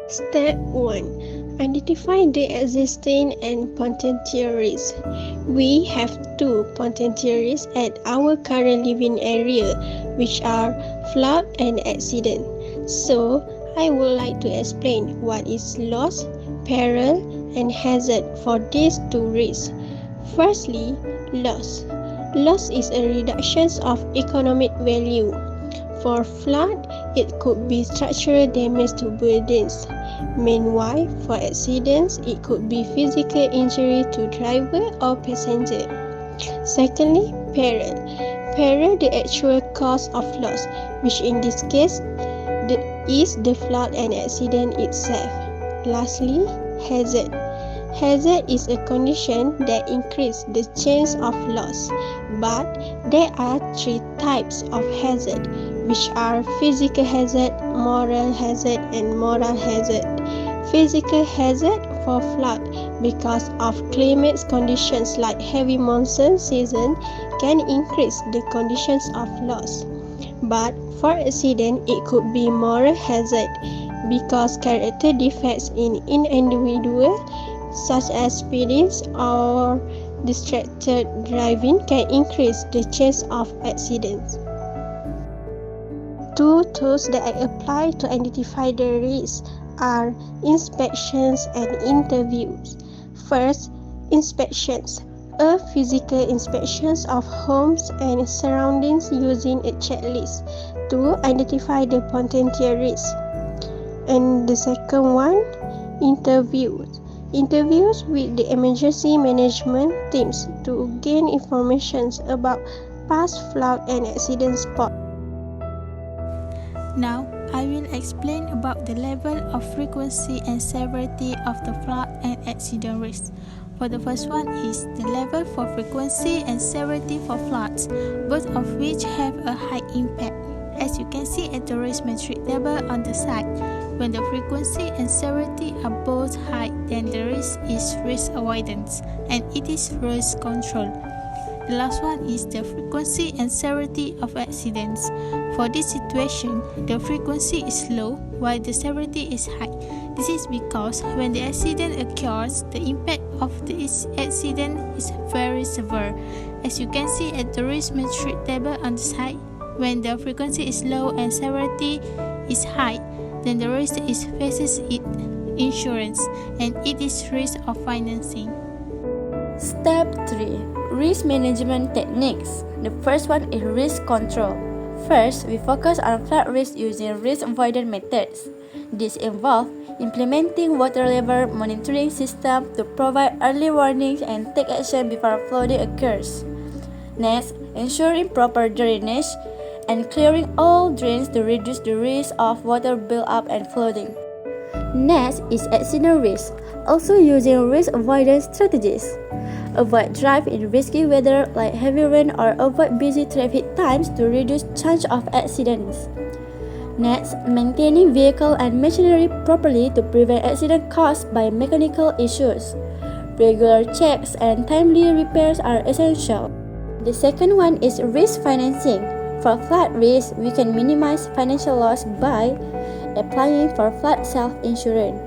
Step 1. Identify the existing and potential risks. We have two potential risks at our current living area, which are flood and accident. So, I would like to explain what is loss, peril, and hazard for these two risks. Firstly, loss. Loss is a reduction of economic value. For flood, it could be structural damage to buildings. Meanwhile, for accidents, it could be physical injury to driver or passenger. Secondly, peril. Peril, the actual cause of loss, which in this case is the flood and accident itself. Lastly, hazard. Hazard is a condition that increases the chance of loss, but there are three types of hazard, which are physical hazard, moral hazard, and moral hazard. Physical hazard for flood because of climate conditions like heavy monsoon season can increase the conditions of loss. But for accident, it could be moral hazard because character defects in individual such as speeding or distracted driving can increase the chance of accidents. Two tools that I apply to identify the risks are inspections and interviews. First, inspections. A physical inspection of homes and surroundings using a checklist to identify the potential risks. And the second one, interviews. Interviews with the emergency management teams to gain information about past flood and accident spots. Now, I will explain about the level of frequency and severity of the flood and accident risk. For the first one is the level for frequency and severity for floods, both of which have a high impact. As you can see at the risk metric table on the side, when the frequency and severity are both high, then the risk is risk avoidance and it is risk control. The last one is the frequency and severity of accidents. For this situation, the frequency is low while the severity is high. This is because when the accident occurs, the impact of the accident is very severe. As you can see at the risk metric table on the side, when the frequency is low and severity is high, then the risk is faces it insurance and it is risk of financing. Step 3. Risk management techniques. The first one is risk control. First, we focus on flood risk using risk avoidance methods. This involves implementing water level monitoring system to provide early warnings and take action before flooding occurs. Next, ensuring proper drainage and clearing all drains to reduce the risk of water buildup and flooding. Next is accident risk, also using risk avoidance strategies. Avoid drive in risky weather like heavy rain or avoid busy traffic times to reduce chance of accidents. Next, maintaining vehicle and machinery properly to prevent accident caused by mechanical issues. Regular checks and timely repairs are essential. The second one is risk financing. For flood risk, we can minimize financial loss by applying for flood self-insurance.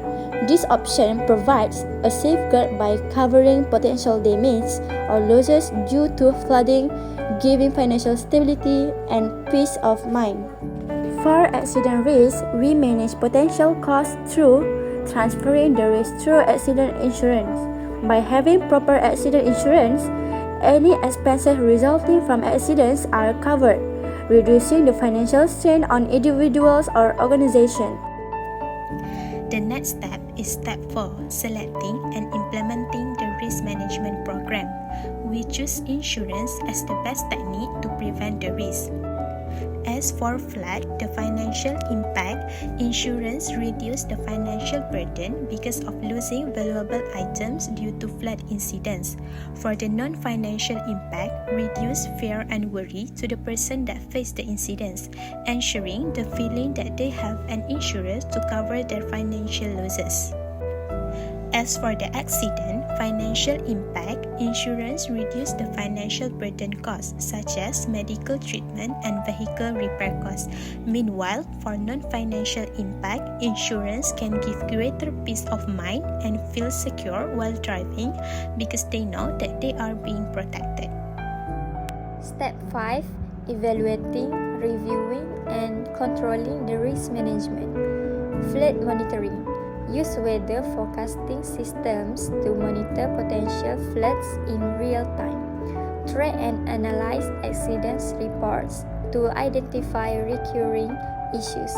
This option provides a safeguard by covering potential damage or losses due to flooding, giving financial stability and peace of mind. For accident risk, we manage potential costs through transferring the risk through accident insurance. By having proper accident insurance, any expenses resulting from accidents are covered, reducing the financial strain on individuals or organizations. The next step is step 4, selecting and implementing the risk management program. We choose insurance as the best technique to prevent the risk. As for flood, the financial impact, insurance reduces the financial burden because of losing valuable items due to flood incidents. For the non-financial impact, reduce fear and worry to the person that faced the incidents, ensuring the feeling that they have an insurance to cover their financial losses. As for the accident, financial impact, insurance reduces the financial burden costs such as medical treatment and vehicle repair costs. Meanwhile, for non-financial impact, insurance can give greater peace of mind and feel secure while driving because they know that they are being protected. Step 5. Evaluating, reviewing, and controlling the risk management. Fleet monitoring. Use weather forecasting systems to monitor potential floods in real time. Track and analyze accidents reports to identify recurring issues.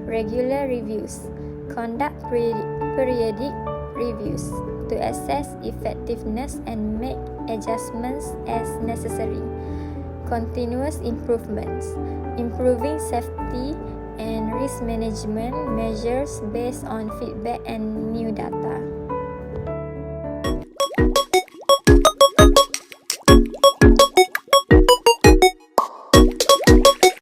Regular reviews. Conduct periodic reviews to assess effectiveness and make adjustments as necessary. Continuous improvements. Improving safety and risk management measures based on feedback and new data.